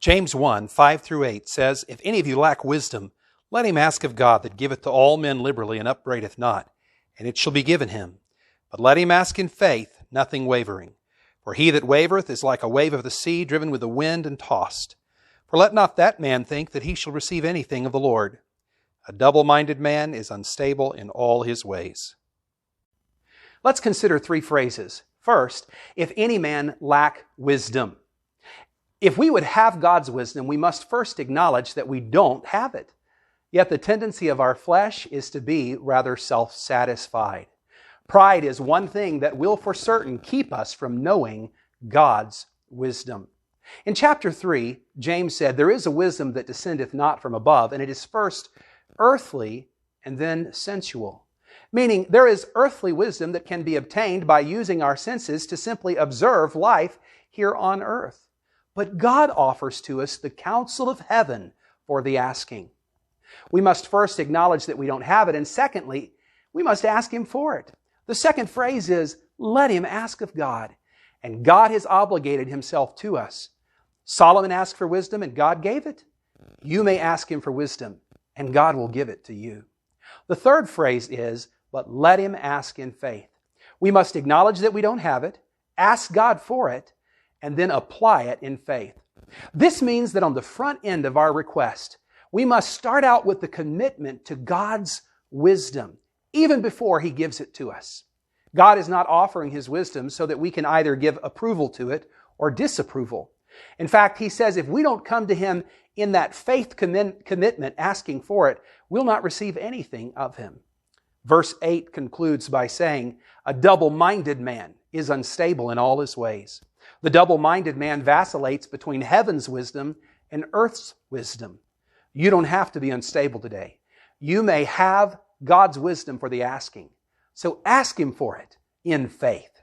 James 1, 5 through 8 says, "If any of you lack wisdom, let him ask of God that giveth to all men liberally and upbraideth not, and it shall be given him. But let him ask in faith, nothing wavering. For he that wavereth is like a wave of the sea, driven with the wind and tossed. For let not that man think that he shall receive anything of the Lord. A double-minded man is unstable in all his ways." Let's consider three phrases. First, if any man lack wisdom. If we would have God's wisdom, we must first acknowledge that we don't have it. Yet the tendency of our flesh is to be rather self-satisfied. Pride is one thing that will for certain keep us from knowing God's wisdom. In chapter 3, James said, "There is a wisdom that descendeth not from above, and it is first earthly and then sensual." Meaning there is earthly wisdom that can be obtained by using our senses to simply observe life here on earth. But God offers to us the counsel of heaven for the asking. We must first acknowledge that we don't have it, and secondly, we must ask Him for it. The second phrase is, let him ask of God. And God has obligated Himself to us. Solomon asked for wisdom, and God gave it. You may ask Him for wisdom, and God will give it to you. The third phrase is, but let him ask in faith. We must acknowledge that we don't have it, ask God for it, and then apply it in faith. This means that on the front end of our request, we must start out with the commitment to God's wisdom, even before He gives it to us. God is not offering His wisdom so that we can either give approval to it or disapproval. In fact, He says if we don't come to Him in that faith commitment asking for it, we'll not receive anything of Him. Verse 8 concludes by saying, "A double-minded man is unstable in all his ways." The double-minded man vacillates between heaven's wisdom and earth's wisdom. You don't have to be unstable today. You may have God's wisdom for the asking. So ask Him for it in faith.